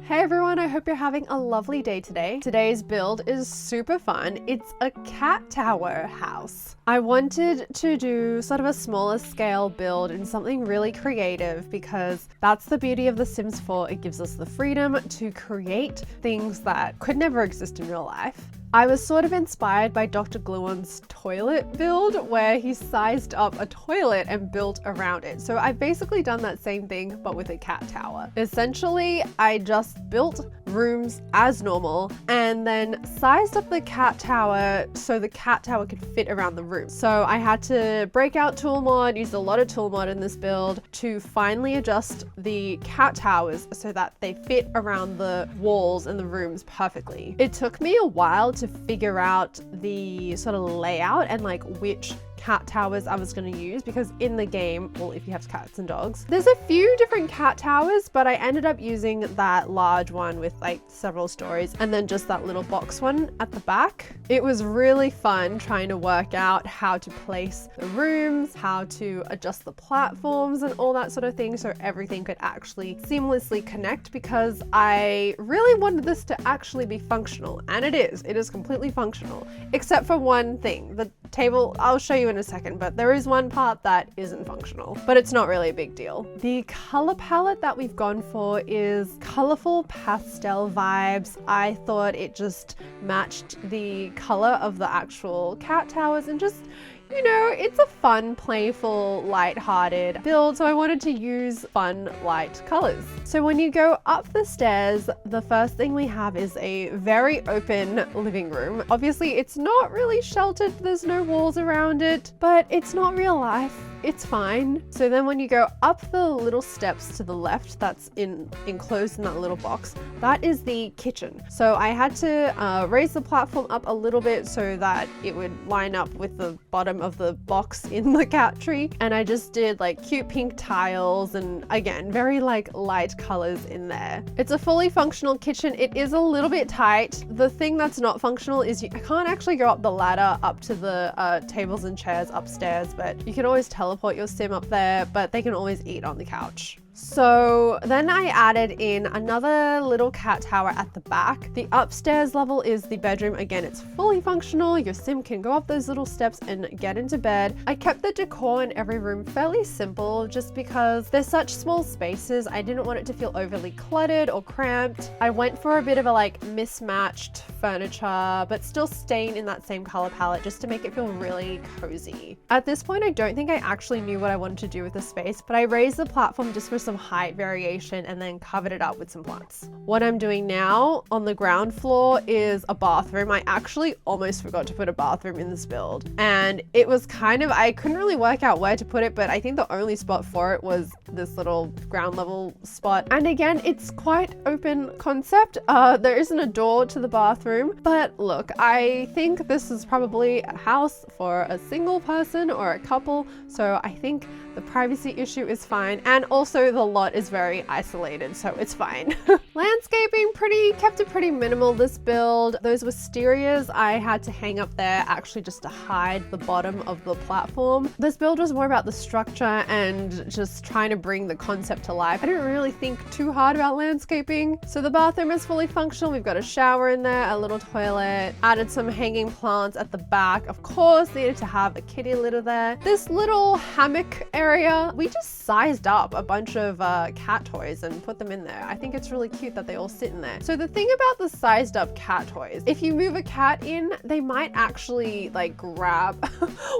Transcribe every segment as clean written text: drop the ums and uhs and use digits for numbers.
Hey everyone, I hope you're having a lovely day today. Today's build is super fun. It's a cat tower house. I wanted to do sort of a smaller scale build and something really creative because that's the beauty of The Sims 4. It gives us the freedom to create things that could never exist in real life. I was sort of inspired by Dr. Gluon's toilet build where he sized up a toilet and built around it. So I've basically done that same thing but with a cat tower. Essentially, I just built rooms as normal and then sized up the cat tower so the cat tower could fit around the room. So I had to break out tool mod, used a lot of tool mod in this build to finally adjust the cat towers so that they fit around the walls and the rooms perfectly. It took me a while to figure out the sort of layout and like which cat towers I was going to use because in the game, well, if you have cats and dogs, there's a few different cat towers, but I ended up using that large one with like several stories and then just that little box one at the back. It was really fun trying to work out how to place the rooms, how to adjust the platforms and all that sort of thing so everything could actually seamlessly connect because I really wanted this to actually be functional, and it is completely functional, except for one thing. The table, I'll show you in a second, but there is one part that isn't functional, but it's not really a big deal. The color palette that we've gone for is colorful pastel vibes. I thought it just matched the color of the actual cat towers and just, you know, it's a fun, playful, light-hearted build, so I wanted to use fun, light colors. So when you go up the stairs, the first thing we have is a very open living room. Obviously, it's not really sheltered, there's no walls around it, but it's not real life. It's fine. So then when you go up the little steps to the left, that's enclosed in that little box, that is the kitchen. So I had to raise the platform up a little bit so that it would line up with the bottom of the box in the cat tree. And I just did like cute pink tiles and again, very like light colors in there. It's a fully functional kitchen. It is a little bit tight. The thing that's not functional is I can't actually go up the ladder up to the tables and chairs upstairs, but you can always teleport your sim up there, but they can always eat on the couch. So then I added in another little cat tower at the back. The upstairs level is the bedroom. Again, it's fully functional. Your sim can go up those little steps and get into bed. I kept the decor in every room fairly simple just because they're such small spaces. I didn't want it to feel overly cluttered or cramped. I went for a bit of a like mismatched furniture, but still staying in that same color palette just to make it feel really cozy. At this point, I don't think I actually knew what I wanted to do with the space, but I raised the platform just for some height variation and then covered it up with some plants. What I'm doing now on the ground floor is a bathroom. I actually almost forgot to put a bathroom in this build, and it was kind of, I couldn't really work out where to put it, but I think the only spot for it was this little ground level spot. And again, it's quite open concept. There isn't a door to the bathroom, but look, I think this is probably a house for a single person or a couple, so I think the privacy issue is fine, and also the lot is very isolated, so it's fine. Landscaping, kept it pretty minimal this build. Those wisterias I had to hang up there actually just to hide the bottom of the platform. This build was more about the structure and just trying to bring the concept to life. I didn't really think too hard about landscaping. So the bathroom is fully functional. We've got a shower in there, a little toilet, added some hanging plants at the back. Of course, needed to have a kitty litter there. This little hammock area, we just sized up a bunch of cat toys and put them in there. I think it's really cute that they all sit in there. So the thing about the sized up cat toys, if you move a cat in, they might actually like grab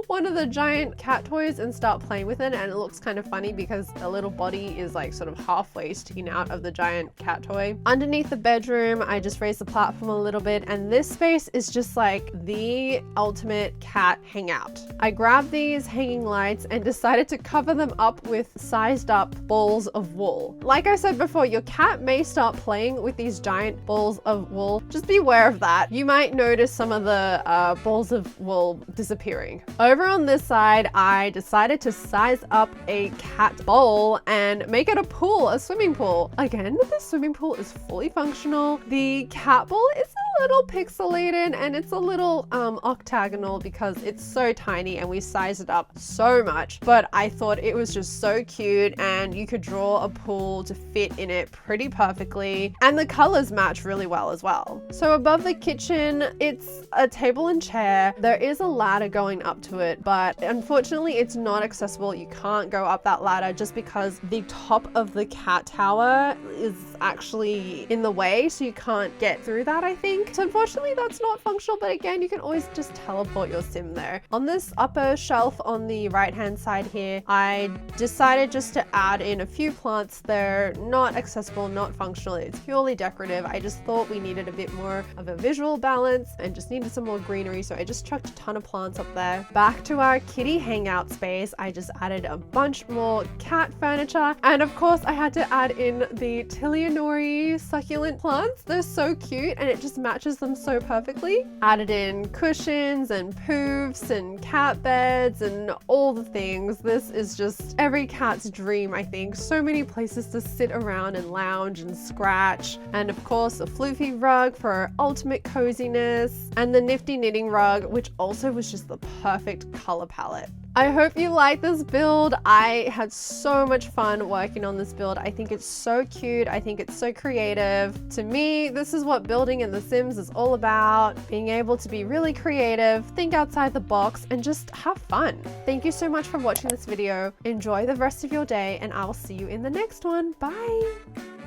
one of the giant cat toys and start playing with it, and it looks kind of funny because the little body is like sort of halfway sticking out of the giant cat toy. Underneath the bedroom, I just raised the platform a little bit, and this space is just like the ultimate cat hangout. I grabbed these hanging lights and decided to cover them up with sized up balls of wool. Like I said before, your cat may start playing with these giant balls of wool. Just be aware of that. You might notice some of the balls of wool disappearing. Over on this side, I decided to size up a cat bowl and make it a pool, a swimming pool. Again, the swimming pool is fully functional. The cat bowl is a little pixelated and it's a little octagonal because it's so tiny and we sized it up so much, but I thought it was just so cute and you could draw a pool to fit in it pretty perfectly, and the colors match really well as well. So above the kitchen, it's a table and chair. There is a ladder going up to it, but unfortunately it's not accessible. You can't go up that ladder just because the top of the cat tower is actually in the way, so you can't get through that, I think. So unfortunately that's not functional, but again, you can always just teleport your sim there. On this upper shelf on the right hand side here, I decided just to add in a few plants. They're not accessible, not functional, it's purely decorative. I just thought we needed a bit more of a visual balance and just needed some more greenery, so I just chucked a ton of plants up there. Back to our kitty hangout space, I just added a bunch more cat furniture, and of course I had to add in the Tilianori succulent plants. They're so cute and it just matches them so perfectly. Added in cushions and poofs and cat beds and all the things. This is just every cat's dream, I think. So many places to sit around and lounge and scratch, and of course a floofy rug for ultimate coziness, and the nifty knitting rug, which also was just the perfect color palette. I hope you like this build. I had so much fun working on this build. I think it's so cute. I think it's so creative. To me, this is what building in The Sims is all about. Being able to be really creative, think outside the box, and just have fun. Thank you so much for watching this video. Enjoy the rest of your day, and I will see you in the next one. Bye!